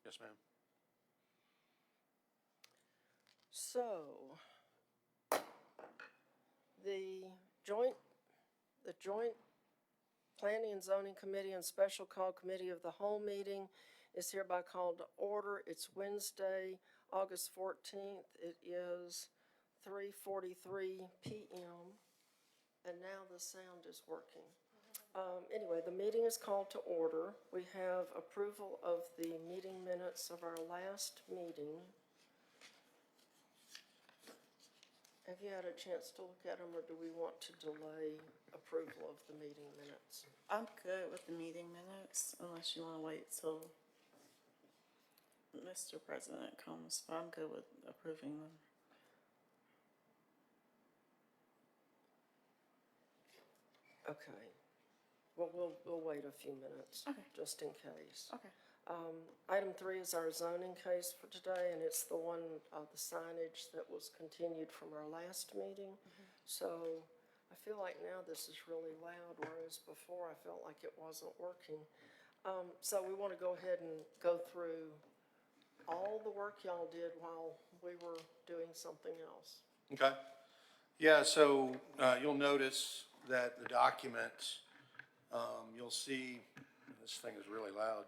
Yes, ma'am. So, the joint, the joint Planning and Zoning Committee and Special Call Committee of the Whole meeting is hereby called to order. It's Wednesday, August 14th. It is 3:43 p.m. And now the sound is working. Anyway, the meeting is called to order. We have approval of the meeting minutes of our last meeting. Have you had a chance to look at them, or do we want to delay approval of the meeting minutes? I'm good with the meeting minutes unless you want to wait till Mr. President comes, but I'm good with approving them. Okay. Well, we'll wait a few minutes. Okay. Just in case. Okay. Item 3 is our zoning case for today, and it's the one, the signage that was continued from our last meeting. So I feel like now this is really loud, whereas before I felt like it wasn't working. So we want to go ahead and go through all the work y'all did while we were doing something else. Okay. Yeah, so you'll notice that the document, you'll see, this thing is really loud.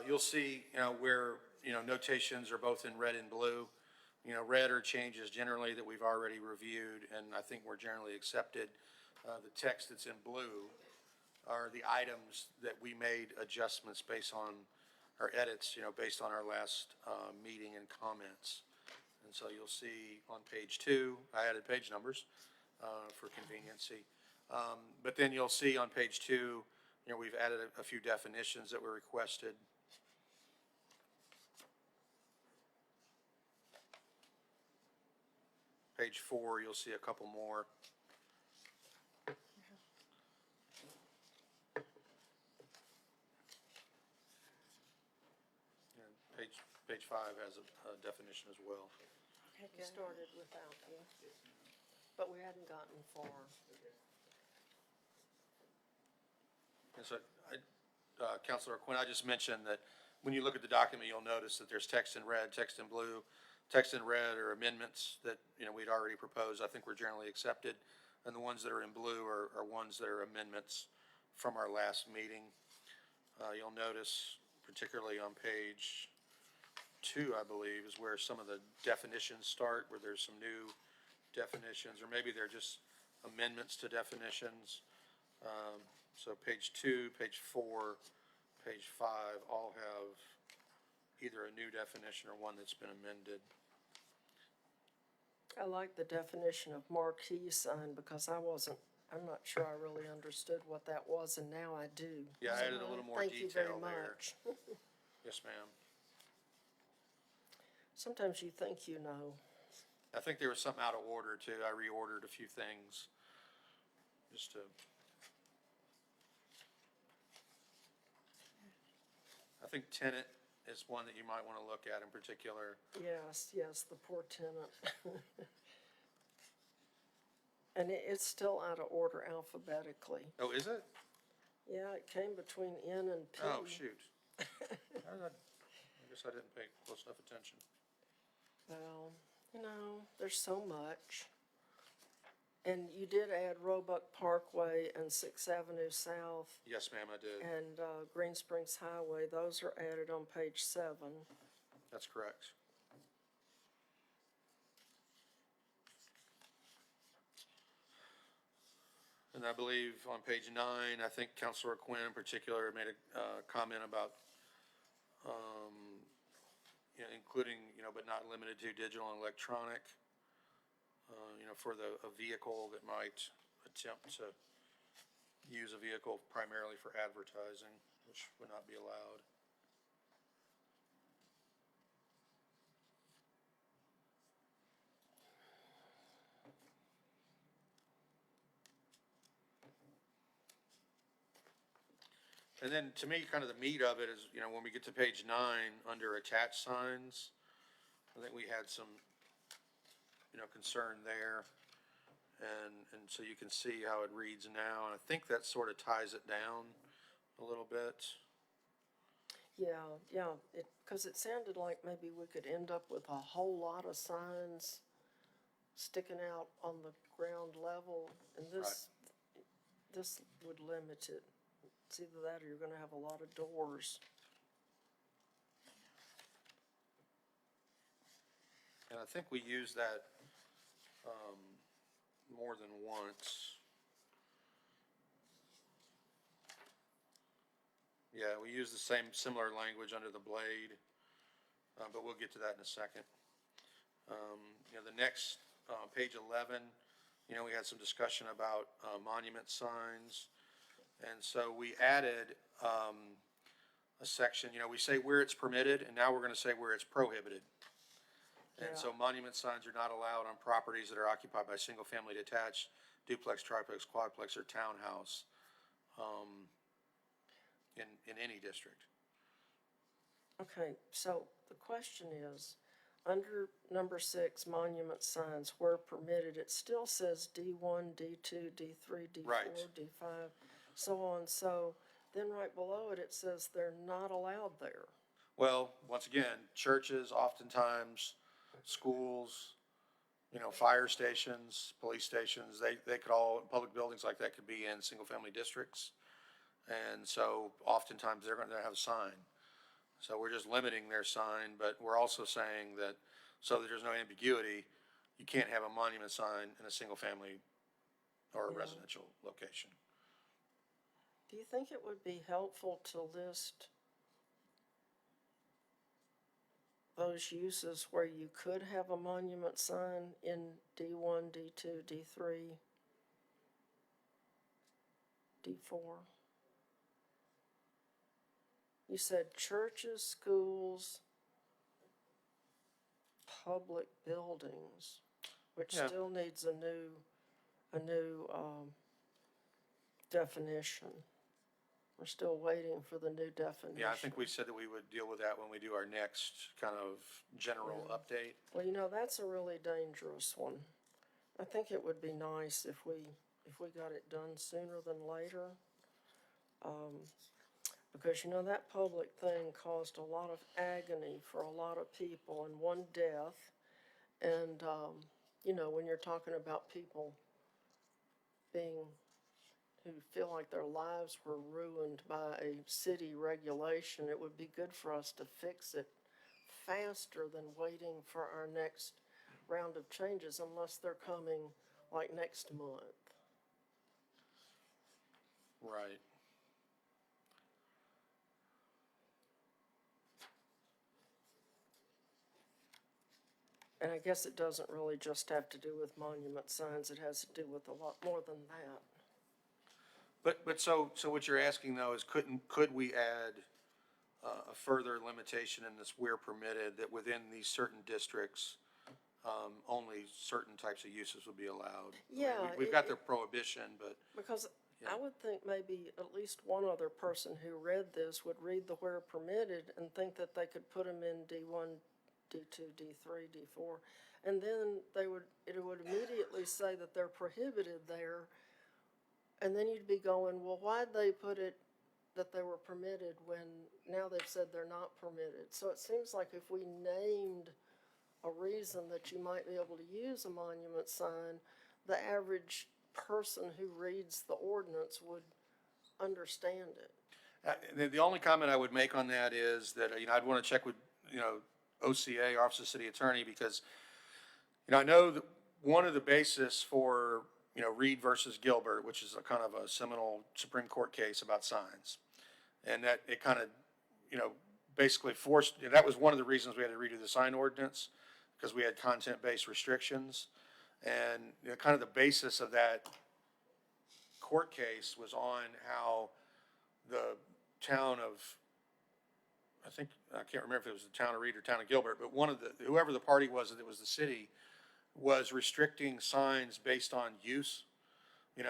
You'll see, where, notations are both in red and blue. Red are changes generally that we've already reviewed, and I think were generally accepted. The text that's in blue are the items that we made adjustments based on, or edits, based on our last meeting and comments. And so you'll see on page 2, I added page numbers for conveniency. But then you'll see on page 2, we've added a few definitions that were requested. Page 4, you'll see a couple more. And page 5 has a definition as well. Okay, We started without you, but we hadn't gotten far. And so, Councilor Quinn, I just mentioned that when you look at the document, you'll notice that there's text in red, text in blue. Text in red are amendments that, we'd already proposed, I think were generally accepted. And the ones that are in blue are ones that are amendments from our last meeting. You'll notice, particularly on page 2, I believe, is where some of the definitions start, where there's some new definitions, or maybe they're just amendments to definitions. So page 2, page 4, page 5 all have either a new definition or one that's been amended. I like the definition of marquee sign because I'm not sure I really understood what that was, and now I do. Yeah, I added a little more Thank you very detail there. much. Yes, ma'am. Sometimes you think you know. I think there was something out of order too. I reordered a few things just to. I think tenant is one that you might want to look at in particular. Yes, the poor tenant. And it's still out of order alphabetically. Oh, is it? Yeah, it came between N and P. Oh, shoot. I guess I didn't pay close enough attention. Well, there's so much. And you did add Roebuck Parkway and 6th Avenue South Yes, ma'am, I did. and Green Springs Highway. Those are added on page 7. That's correct. And I believe on page 9, I think Councilor Quinn in particular made a comment about, including, but not limited to digital and electronic, for a vehicle that might attempt to use a vehicle primarily for advertising, which would not be allowed. And then to me, kind of the meat of it is, when we get to page 9, under attached signs, I think we had some, concern there. And so you can see how it reads now, and I think that sort of ties it down a little bit. Yeah, because it sounded like maybe we could end up with a whole lot of signs sticking out on the ground level, and this would limit it. It's either that or you're gonna have a lot of doors. And I think we used that, more than once. Yeah, we use the similar language under the blade, but we'll get to that in a second. The next, page 11, we had some discussion about, monument signs. And so we added, a section, we say where it's permitted, and now we're gonna say where it's prohibited. And so monument signs are not allowed on properties that are occupied by single-family detached, duplex, triplex, quadplex, or townhouse, in any district. Okay, so the question is, under number 6, monument signs, where permitted, it still says D1, D2, D3, D4, Right. D5, so on. So then right below it, it says they're not allowed there. Well, once again, churches, oftentimes, schools, fire stations, police stations, they could all, public buildings like that could be in single-family districts. And so oftentimes they're gonna have a sign. So we're just limiting their sign, but we're also saying that, so that there's no ambiguity, you can't have a monument sign in a single-family or a residential location. Do you think it would be helpful to list those uses where you could have a monument sign in D1, D2, D3, D4? You said churches, schools, public buildings, which Yeah. still needs a new definition. We're still waiting for the new definition. Yeah, I think we said that we would deal with that when we do our next kind of general update. Well, that's a really dangerous one. I think it would be nice if we got it done sooner than later. Because, that public thing caused a lot of agony for a lot of people and one death. And, when you're talking about people who feel like their lives were ruined by a city regulation, it would be good for us to fix it faster than waiting for our next round of changes, unless they're coming like next month. Right. And I guess it doesn't really just have to do with monument signs, it has to do with a lot more than that. But so what you're asking though is could we add a further limitation in this where permitted, that within these certain districts, only certain types of uses would be allowed? I mean, Yeah, We've got the prohibition, but, Because Yeah. I would think maybe at least one other person who read this would read the where permitted and think that they could put them in D1, D2, D3, D4. And then it would immediately say that they're prohibited there. And then you'd be going, well, why'd they put it that they were permitted when now they've said they're not permitted? So it seems like if we named a reason that you might be able to use a monument sign, the average person who reads the ordinance would understand it. the only comment I would make on that is that, I'd want to check with, OCA, Office of City Attorney, because, I know that one of the basis for, Reed versus Gilbert, which is a kind of a seminal Supreme Court case about signs. And that it kind of, basically forced, that was one of the reasons we had to redo the sign ordinance, because we had content-based restrictions. And, kind of the basis of that court case was on how the town of, I can't remember if it was the town of Reed or town of Gilbert, but whoever the party was, that it was the city, was restricting signs based on use.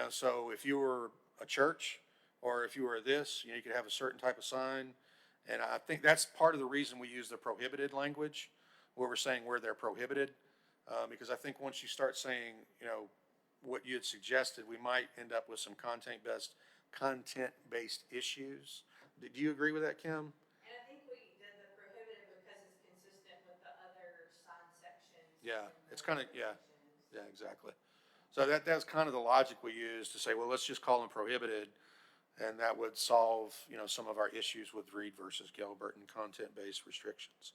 So if you were a church, or if you were this, you could have a certain type of sign. And I think that's part of the reason we use the prohibited language, where we're saying where they're prohibited. Because I think once you start saying, what you had suggested, we might end up with some content-based issues. Do you agree with that, Kim? And I think kind of, yeah, exactly. So that's kind of the logic we use to say, well, let's just call them prohibited. And that would solve, some of our issues with Reed versus Gilbert and content-based restrictions.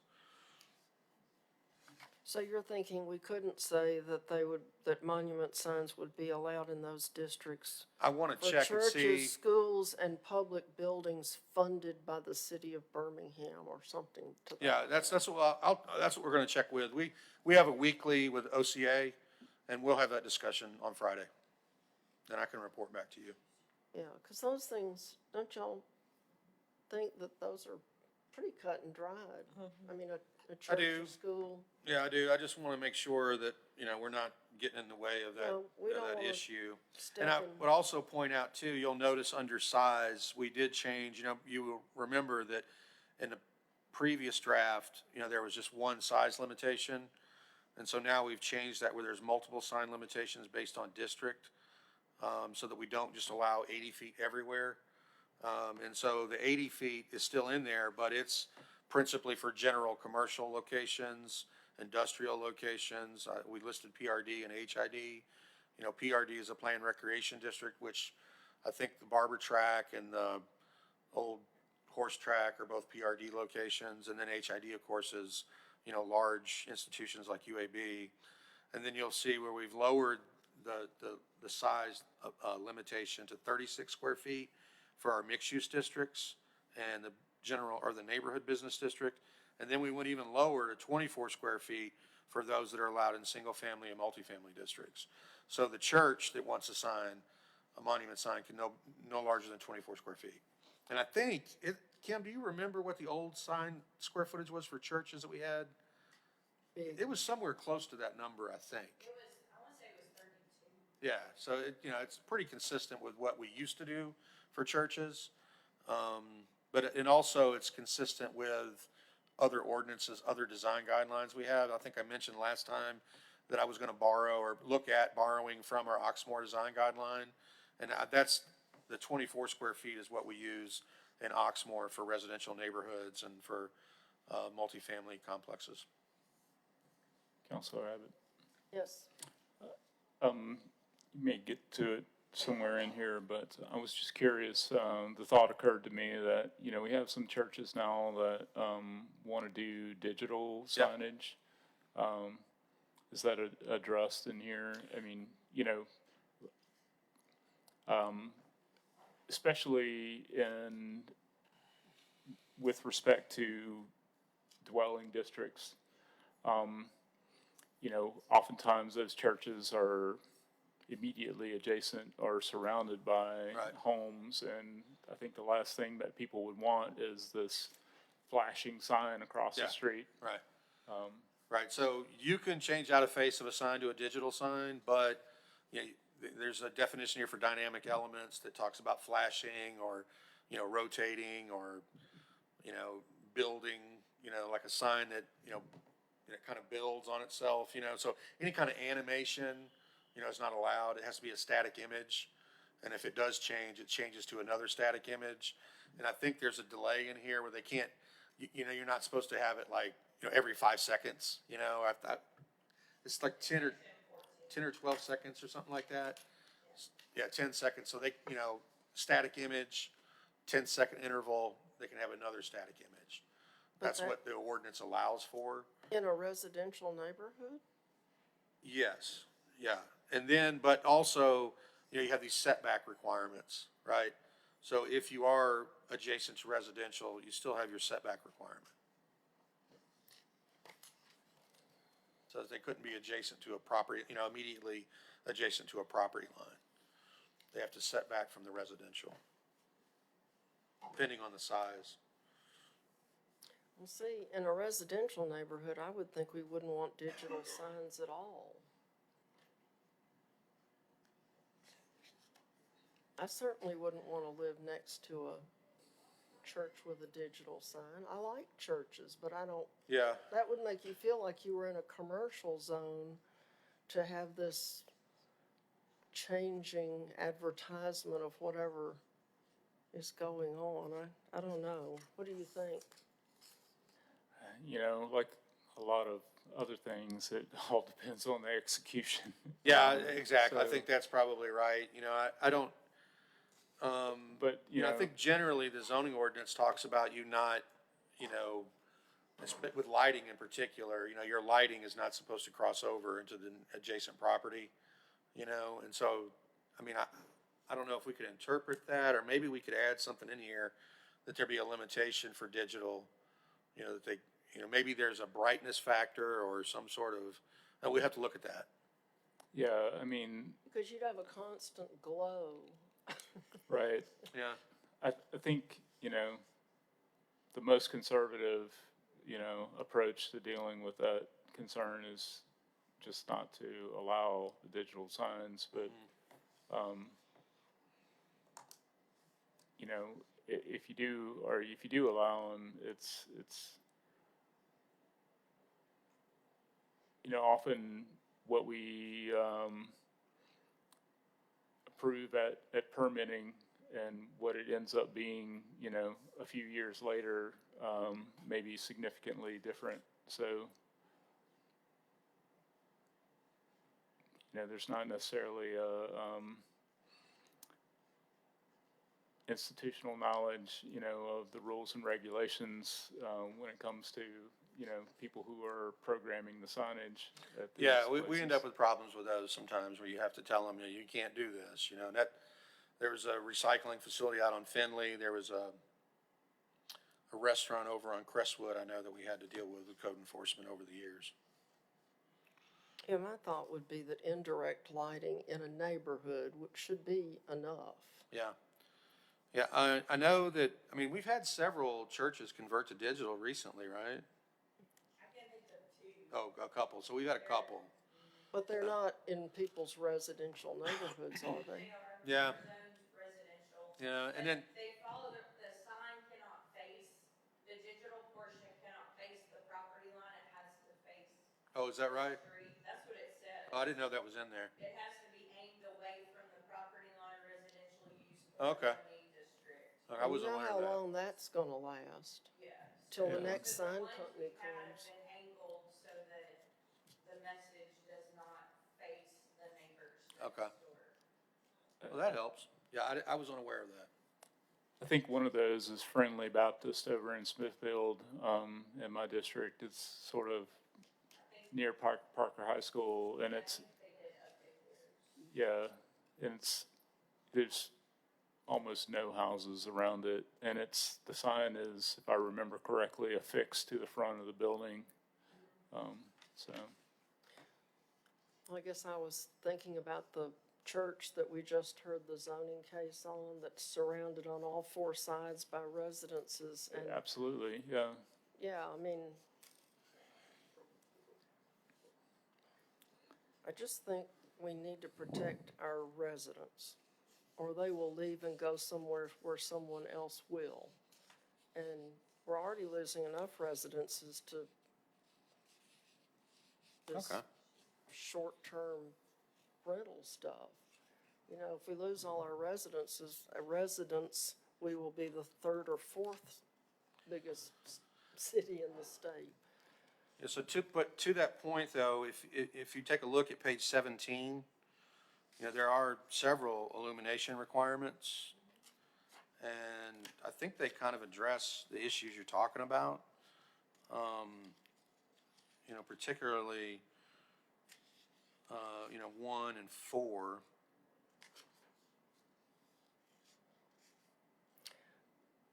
So you're thinking we couldn't say that that monument signs would be allowed in those districts I want to for check and see. churches, schools, and public buildings funded by the city of Birmingham or something to that. Yeah, that's what that's what we're going to check with. We have a weekly with OCA, and we'll have that discussion on Friday. Then I can report back to you. Yeah, because those things, don't y'all think that those are pretty cut and dried? I mean, a church do. or school. Yeah, I do. I just want to make sure that, we're not getting in the way of that, No, we don't that wanna issue. step And I in. would also point out too, you'll notice under size, we did change, you will remember that in the previous draft, there was just one size limitation. And so now we've changed that where there's multiple sign limitations based on district, so that we don't just allow 80 feet everywhere. And so the 80 feet is still in there, but it's principally for general commercial locations, industrial locations. We listed PRD and HID. PRD is a planned recreation district, which I think the barber track and the old horse track are both PRD locations. And then HID, of course, is, large institutions like UAB. And then you'll see where we've lowered the size limitation to 36 square feet for our mixed-use districts and the general or the neighborhood business district. And then we went even lower to 24 square feet for those that are allowed in single-family and multifamily districts. So the church that wants a sign, a monument sign, can no larger than 24 square feet. And I think, Kim, do you remember what the old sign square footage was for churches that we had? Big. It was somewhere close to that number, I think. I want to say it was 32. Yeah, so it's pretty consistent with what we used to do for churches. And also it's consistent with other ordinances, other design guidelines we have. I think I mentioned last time that I was gonna borrow or look at borrowing from our Oxmoor design guideline. And that's, the 24 square feet is what we use in Oxmoor for residential neighborhoods and for, multifamily complexes. Councilor Abbott, Yes. you may get to it somewhere in here, but I was just curious, the thought occurred to me that, we have some churches now that, want to do digital Yep. signage. Is that addressed in here? I mean, especially with respect to dwelling districts, oftentimes those churches are immediately adjacent or surrounded by Right. homes, and I think the last thing that people would want is this flashing sign across Yeah. the street. Right. Right, so you can change out a face of a sign to a digital sign, but, there's a definition here for dynamic elements that talks about flashing or, rotating or, building, like a sign that, it kind of builds on itself, so any kind of animation, is not allowed. It has to be a static image. And if it does change, it changes to another static image. And I think there's a delay in here where they can't, you're not supposed to have it like, every 5 seconds, it's like 10 or 12 seconds or something like that. Yeah, 10 seconds. So they, static image, 10-second interval, they can have another static image. That's that- what the ordinance allows for. In a residential neighborhood? Yes, yeah. And then, but also, you have these setback requirements, right? So if you are adjacent to residential, you still have your setback requirement. So they couldn't be adjacent to a property, immediately adjacent to a property line. They have to set back from the residential, depending on the size. Well, see, in a residential neighborhood, I would think we wouldn't want digital signs at all. I certainly wouldn't want to live next to a church with a digital sign. I like churches, but I don't, Yeah, that would make you feel like you were in a commercial zone to have this changing advertisement of whatever is going on. I don't know. What do you think? a lot of other things. It all depends on the execution. Yeah, exactly. I So- think that's probably right. You know, I don't, But, you know, I think generally the zoning ordinance talks about you not, you know, with lighting in particular, you know, your lighting is not supposed to cross over into the adjacent property, you know, and so, I mean, I don't know if we could interpret that, or maybe we could add something in here that there be a limitation for digital, you know, that they, you know, maybe there's a brightness factor or some sort of, we have to look at that. yeah, I mean, Because you'd have a constant glow. right. Yeah. I think, you know, the most conservative, you know, approach to dealing with that concern is just not to allow the digital signs, but, you know, if you do, or if you do allow them, it's, you know, often what we, approve at permitting and what it ends up being, you know, a few years later, may be significantly different. So, you know, there's not necessarily a, institutional knowledge, you know, of the rules and regulations, when it comes to, you know, people who are programming the signage at these Yeah, we end places. up with problems with those sometimes where you have to tell them, you know, you can't do this, you know, and that, there was a recycling facility out on Finley, there was a restaurant over on Crestwood, I know that we had to deal with code enforcement over the years. Yeah, my thought would be that indirect lighting in a neighborhood should be enough. Yeah. Yeah, I know that, I mean, we've had several churches convert to digital recently, right? I can think of two. Oh, a couple, so we've had a couple. But they're not in people's residential neighborhoods, are they? They are Yeah. zoned residential. Yeah, and But then, they follow the sign cannot face, the digital portion cannot face the property line, it has to face oh, is that right? the street. That's what it says. Oh, I didn't know that was in there. It has to be aimed away from the property line, residential use. Okay. zoning district. I wasn't You know aware how of that. long that's gonna last, Yes. till the Yeah. next But the sign ones company we had comes. have been angled so that the message does not face the neighbors next Okay. door. Well, that helps. Yeah, I was unaware of that. I think one of those is Friendly Baptist over in Smithfield, in my district. It's sort of near Parker High School, and it's, yeah, and there's almost no houses around it, and the sign is, if I remember correctly, affixed to the front of the building. So, I guess I was thinking about the church that we just heard the zoning case on, that's surrounded on all four sides by residences, and, absolutely, yeah. yeah, I mean, I just think we need to protect our residents, or they will leave and go somewhere where someone else will. And we're already losing enough residences to this Okay. short-term rental stuff. You know, if we lose all our residents, we will be the third or fourth biggest city in the state. Yeah, so to that point though, if you take a look at page 17, you know, there are several illumination requirements. And I think they kind of address the issues you're talking about. You know, particularly, you know, 1 and 4.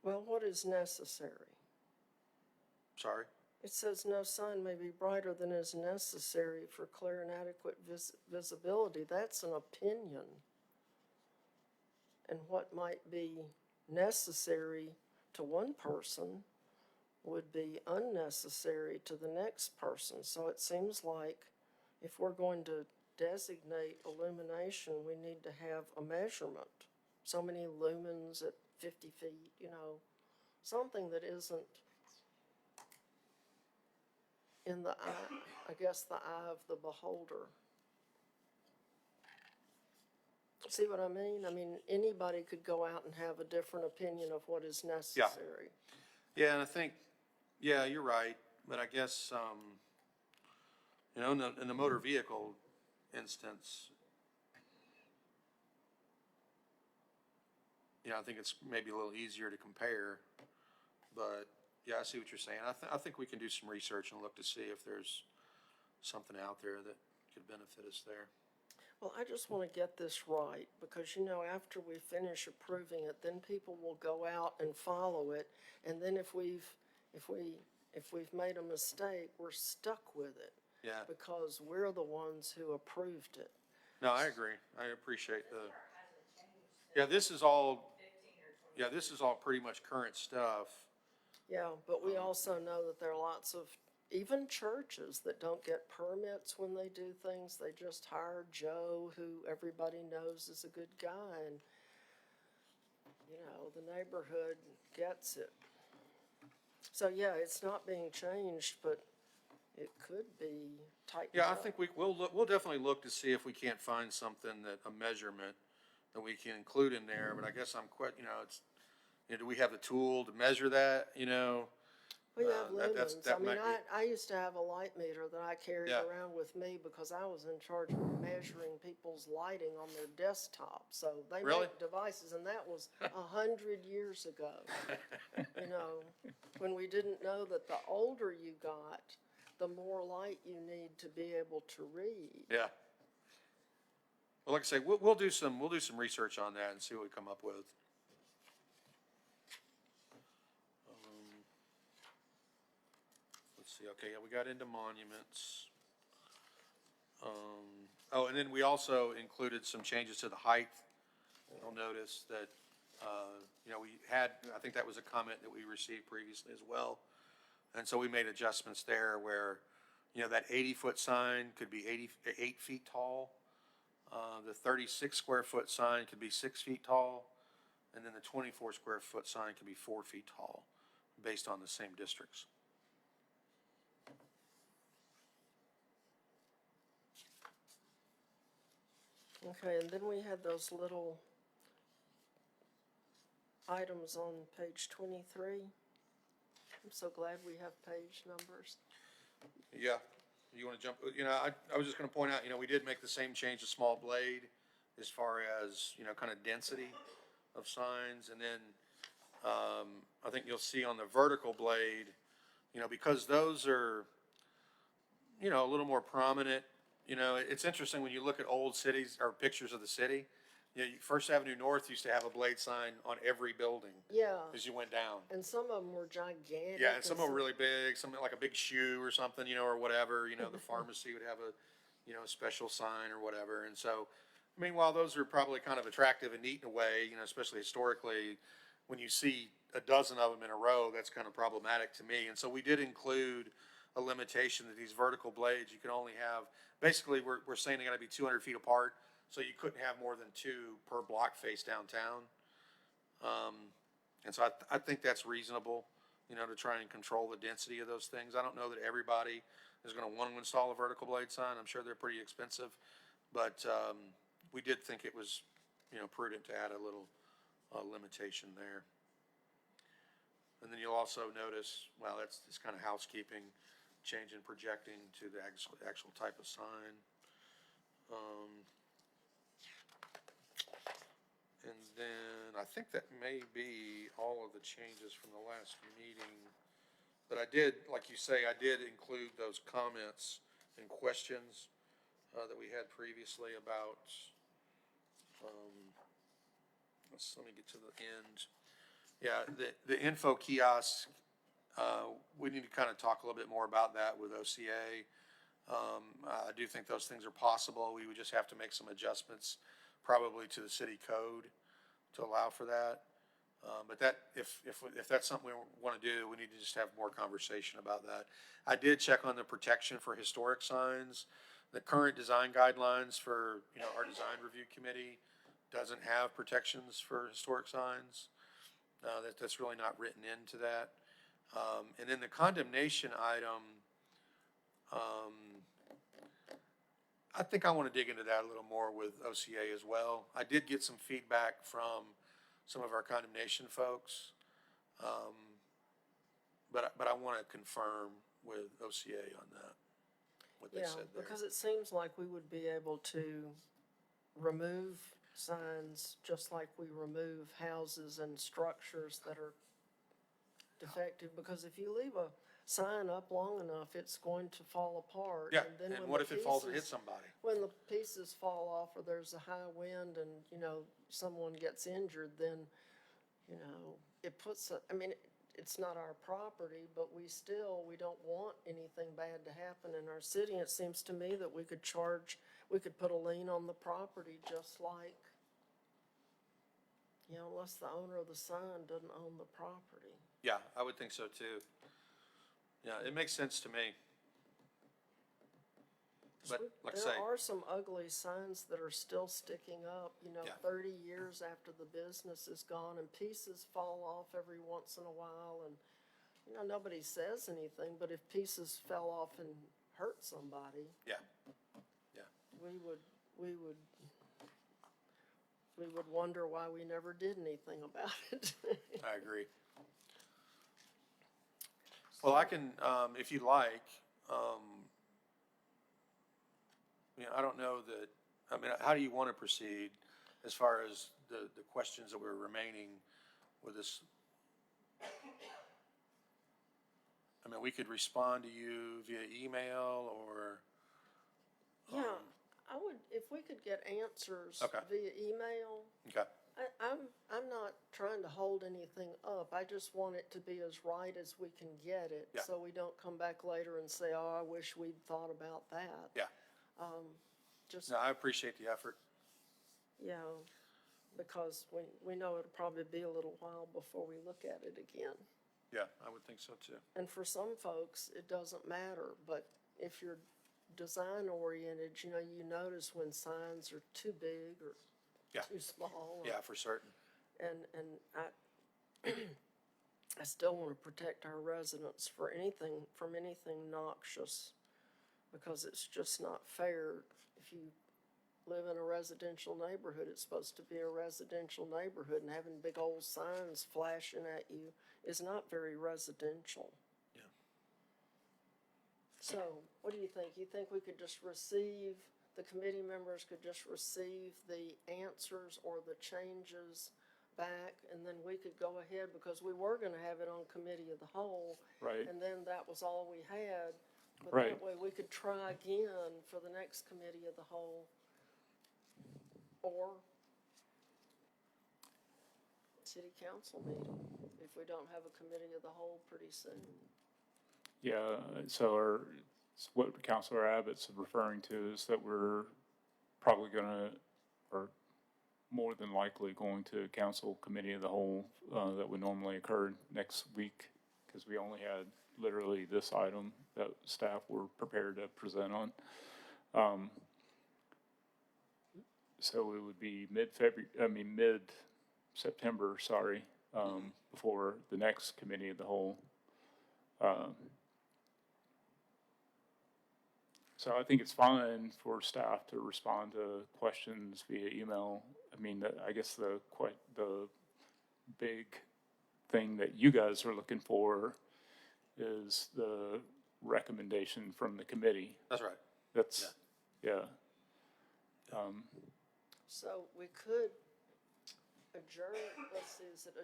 Well, what is necessary? Sorry. It says no sign may be brighter than is necessary for clear and adequate visibility. That's an opinion. And what might be necessary to one person would be unnecessary to the next person. So it seems like if we're going to designate illumination, we need to have a measurement. So many lumens at 50 feet, you know, something that isn't in the eye, I guess, the eye of the beholder. See what I mean? I mean, anybody could go out and have a different opinion of what is necessary. Yeah, and I think, yeah, you're right, but I guess, You know, in the motor vehicle instance, you know, I think it's maybe a little easier to compare, but yeah, I see what you're saying. I think we can do some research and look to see if there's something out there that could benefit us there. Well, I just want to get this right, because, you know, after we finish approving it, then people will go out and follow it, and then if we've made a mistake, we're stuck with it, Yeah, because we're the ones who approved it. no, I agree. I appreciate yeah, this is all, yeah, this is all pretty much current stuff. Yeah, but we also know that there are lots of, even churches that don't get permits when they do things. They just hire Joe, who everybody knows is a good guy, and, you know, the neighborhood gets it. So, yeah, it's not being changed, but it could be tightened Yeah, I up. think we'll definitely look to see if we can't find something that, a measurement that we can include in there, but I guess I'm quite, you know, it's, you know, do we have the tool to measure that, you know? We have that's- lumens. that I mean, might be- I used to have a light meter that I carried Yeah. around with me because I was in charge of measuring people's lighting on their desktop. So they Really? make devices, and that was 100 years ago. You know, when we didn't know that the older you got, the more light you need to be able to read. Yeah. Well, like I say, we'll do some research on that and see what we come up with. Let's see, okay, yeah, we got into monuments. Oh, and then we also included some changes to the height. You'll notice that, you know, we had, I think that was a comment that we received previously as well. And so we made adjustments there where, you know, that 80-foot sign could be 8 feet tall. The 36 square foot sign could be 6 feet tall, and then the 24 square foot sign could be 4 feet tall, based on the same districts. Okay, and then we had those little items on page 23. I'm so glad we have page numbers. Yeah, you wanna jump, you know, I was just gonna point out, you know, we did make the same change to small blade as far as, you know, kind of density of signs, and then, I think you'll see on the vertical blade, you know, because those are, you know, a little more prominent, you know, it's interesting when you look at old cities or pictures of the city, you know, First Avenue North used to have a blade sign on every building Yeah, as you went down. and some of them were gigantic. Yeah, and some of them were really big, something like a big shoe or something, you know, or whatever, you know, the pharmacy would have a, you know, a special sign or whatever, and so, I mean, while those are probably kind of attractive and neat in a way, you know, especially historically, when you see a dozen of them in a row, that's kind of problematic to me, and so we did include a limitation that these vertical blades, you can only have, basically, we're saying they gotta be 200 feet apart, so you couldn't have more than 2 per block face downtown. And so I think that's reasonable, you know, to try and control the density of those things. I don't know that everybody is gonna want to install a vertical blade sign. I'm sure they're pretty expensive. But, we did think it was, you know, prudent to add a little, limitation there. And then you'll also notice, well, that's just kind of housekeeping, change in projecting to the actual type of sign. And then I think that may be all of the changes from the last meeting. But I did, like you say, I did include those comments and questions that we had previously about, let me get to the end. Yeah, the info kiosk, we need to kind of talk a little bit more about that with OCA. I do think those things are possible. We would just have to make some adjustments, probably to the city code, to allow for that. But that, if that's something we want to do, we need to just have more conversation about that. I did check on the protection for historic signs. The current design guidelines for, you know, our design review committee doesn't have protections for historic signs. That's really not written into that. And then the condemnation item, I think I want to dig into that a little more with OCA as well. I did get some feedback from some of our condemnation folks, but I want to confirm with OCA on that. what they Yeah, said there. because it seems like we would be able to remove signs just like we remove houses and structures that are defective, because if you leave a sign up long enough, it's going to fall apart. Yeah, then and when what the if it falls and pieces- hits somebody? When the pieces fall off or there's a high wind and, someone gets injured, then, it puts, I mean, it's not our property, but we don't want anything bad to happen in our city. It seems to me that we could put a lien on the property just like, unless the owner of the sign doesn't own the property. Yeah, I would think so too. Yeah, it makes sense to me. But like I say, There are some ugly signs that are still sticking up, Yeah. 30 years after the business is gone, and pieces fall off every once in a while, and, nobody says anything, but if pieces fell off and hurt somebody, yeah, yeah, we would wonder why we never did anything about it. I agree. Well, I can, if you like, I don't know that, how do you want to proceed as far as the questions that were remaining with this? We could respond to you via email or, Yeah, I would, if we could get answers Okay. via email. okay, I'm not trying to hold anything up. I just want it to be as right as we can get it. Yeah. So we don't come back later and say, oh, I wish we'd thought about that. yeah. Just, No, I appreciate the effort. because we know it'll probably be a little while before we look at it again. Yeah, I would think so too. And for some folks, it doesn't matter, but if you're design oriented, you notice when signs are too big or Yeah. too small. or- Yeah, for certain. And I still want to protect our residents from anything noxious, because it's just not fair. If you live in a residential neighborhood, it's supposed to be a residential neighborhood, and having big old signs flashing at you is not very residential. Yeah. So, what do you think? You think we could just the committee members could just receive the answers or the changes back, and then we could go ahead, because we were gonna have it on committee of the whole. Right. And then that was all we had. But Right. that way we could try again for the next committee of the whole. Or city council meeting, if we don't have a committee of the whole pretty soon. Yeah, so what Counselor Abbott's referring to is that we're probably gonna, or more than likely going to council committee of the whole, that would normally occur next week, because we only had literally this item that staff were prepared to present on. So it would be mid-September, sorry, before the next committee of the whole. So I think it's fine for staff to respond to questions via email. I guess the big thing that you guys are looking for is the recommendation from the committee. That's right. That's, yeah. So we could adjourn, let's see, is it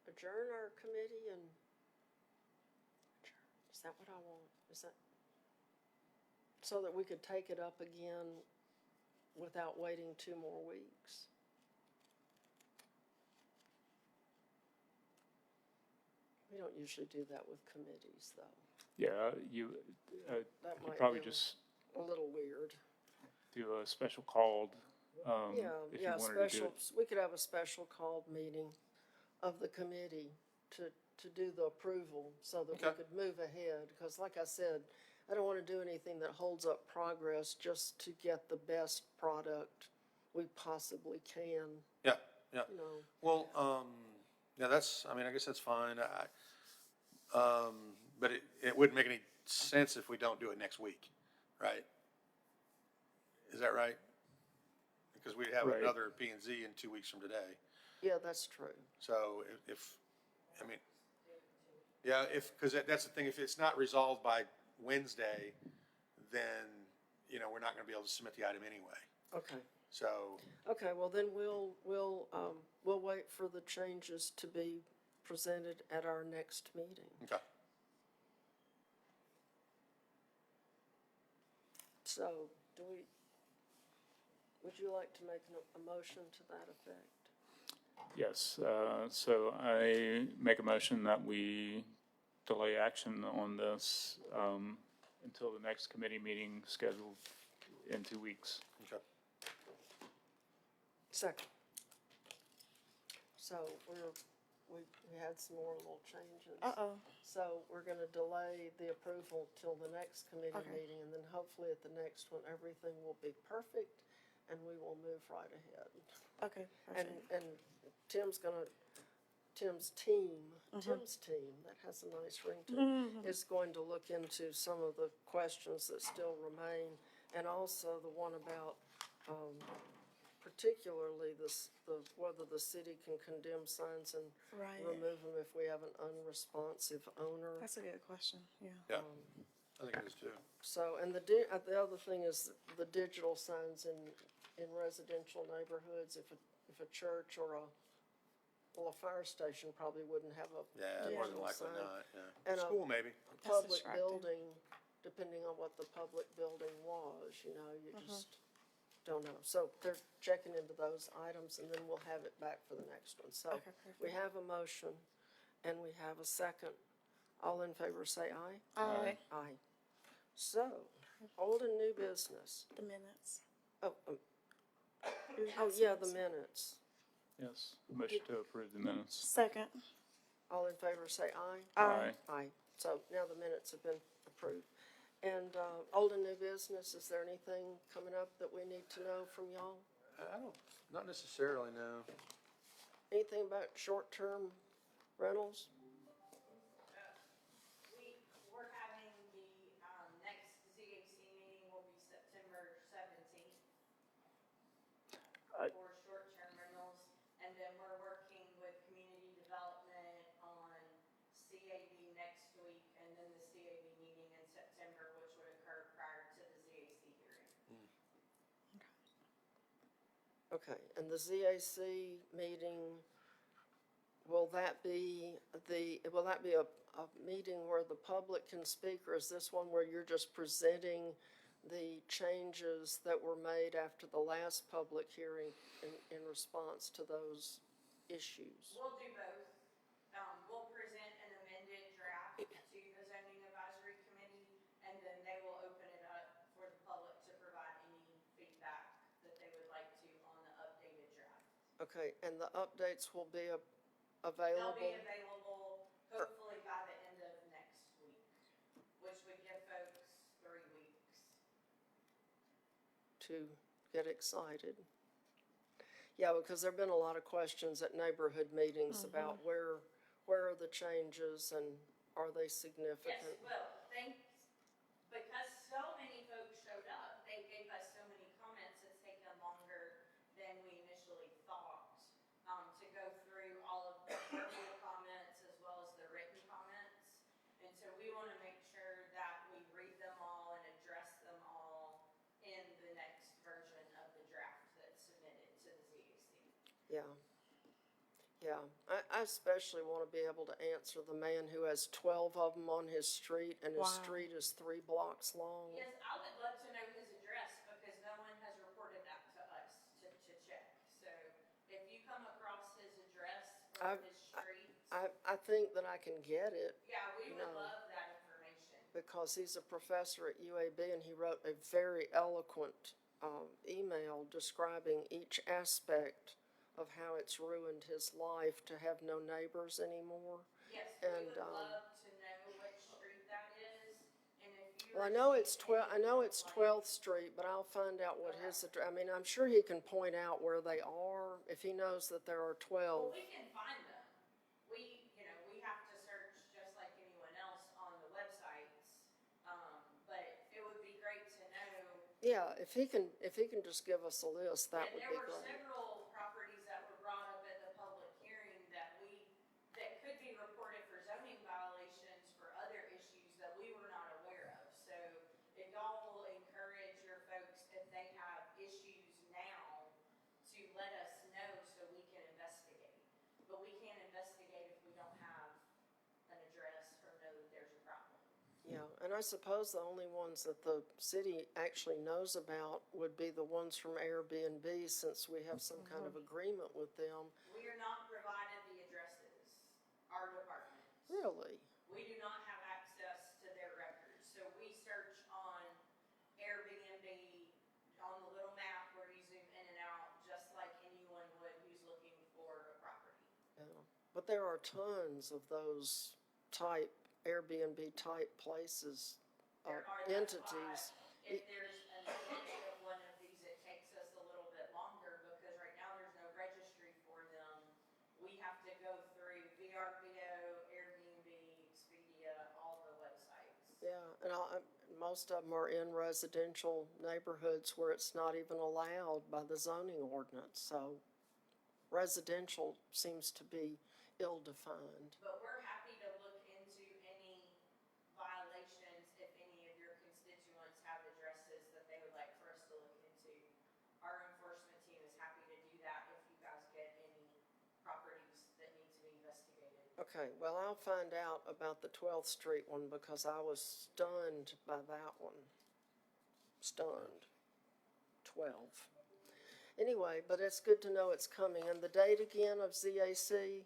adjourn our committee and, is that what I want? Is that, so that we could take it up again without waiting 2 more weeks? We don't usually do that with committees, though. Yeah, you That could might probably be just a little weird. do a special called, if you Yeah, wanted to do special, it. we could have a special called meeting of the committee to do the approval so that we Okay. could move ahead. Because like I said, I don't want to do anything that holds up progress just to get the best product we possibly can, Yeah, yeah. Well, Well, yeah, I guess that's fine. But it wouldn't make any sense if we don't do it next week, right? Is that right? Because we have Right. another P and Z in 2 weeks from today. yeah, that's true. So because that's the thing, if it's not resolved by Wednesday, then, we're not gonna be able to submit the item anyway. Okay. So, Okay, well then we'll wait for the changes to be presented at our next meeting. okay. So, would you like to make a motion to that effect? Yes, so I make a motion that we delay action on this until the next committee meeting scheduled in 2 weeks. Okay. Second. So we had some more little changes. Uh-oh. So we're gonna delay the approval till the next committee Okay. meeting, and then hopefully at the next one, everything will be perfect, and we will move right ahead. Okay, And, perfect. and Tim's team, that has a nice ring to it, is going to look into some of the questions that still remain, and also the one about, particularly whether the city can condemn signs and Right. remove them if we have an unresponsive owner. That's a good question, yeah. Yeah, I think it is too. So, and the other thing is the digital signs in residential neighborhoods, if a church or a fire station probably wouldn't have a Yeah, more than digital likely sign. not, And yeah. a School maybe. public distracting. building, depending on what the public building was, you just don't know. So they're checking into those items, and then we'll have it back for the next one. So Okay, perfect. we have a motion, and we have a second. All in favor say aye. Aye. Aye. So, old and new business. The minutes. Oh, Do we oh, have yeah, some- the minutes. Yes, motion to approve the minutes. Second. All in favor say aye. Aye. Aye. So now the minutes have been approved. And, old and new business, is there anything coming up that we need to know from y'all? I don't, not necessarily, no. Anything about short-term rentals? We're having the, next ZAC meeting will be September 17th I- for short-term rentals. And then we're working with community development on CAB next week, and then the CAB meeting in September, which would occur prior to the ZAC hearing. Okay, and the ZAC meeting, will that be a meeting where the public can speak, or is this one where you're just presenting the changes that were made after the last public hearing in response to those issues? We'll do both. We'll present an amended draft to the zoning advisory committee, and then they will open it up for the public to provide any feedback that they would like to on the updated draft. Okay, and the updates will be They'll available? be available hopefully by the end of next week, which would give folks 3 weeks. To get excited. Yeah, because there've been a lot of questions at neighborhood meetings about where are the changes and are they Yes, significant? well, thanks, because so many folks showed up, they gave us so many comments, it's taken longer than we initially thought, to go through all of the verbal comments as well as the written comments. And so we want to make sure that we read them all and address them all in the next version of the draft that's submitted to the ZAC. Yeah. Yeah, I especially want to be able to answer the man who has 12 of them on his street and his Wow. street is 3 blocks long. Yes, I would love to know his address because no one has reported that to us to check. So if you come across his address or I've- his street, I think that I can get it yeah, we would no. love that information. because he's a professor at UAB and he wrote a very eloquent email describing each aspect of how it's ruined his life to have no neighbors anymore. Yes, we And, would love to know which street that is, and if you. Well, I know it's 12th Street, but I'll find out what his address, I mean, I'm sure he can point out where they are if he knows that there are 12. Well, we can find them. We have to search just like anyone else on the websites. But it would be great to know. Yeah, if he can just give us a list, that And would there be were great. several properties that were brought up at the public hearing that could be reported for zoning violations for other issues that we were not aware of. So if y'all will Yeah, and I suppose the only ones that the city actually knows about would be the ones from Airbnb, since we have some kind of agreement with them. We are not provided the addresses, our department. Really? We do not have access to their records, so we search on Airbnb, on the little map where you zoom in and out, just like anyone would who's looking for a property. Yeah. But there are tons of those type, Airbnb type places, There are entities. If there's an event of one of these, it takes us a little bit longer, because right now there's no registry for them. We have to go through VRBO, Airbnb, Expedia, all the websites. Yeah, and most of them are in residential neighborhoods where it's not even allowed by the zoning ordinance, so residential seems to be ill-defined. But we're happy to look into any violations if any of your constituents have addresses that they would like for us to look into. Our enforcement team is happy to do that if you guys get any properties that need to be investigated. Okay, well, I'll find out about the 12th Street one because I was stunned by that one. Stunned. 12. Anyway, but it's good to know it's coming. And the date again of ZAC?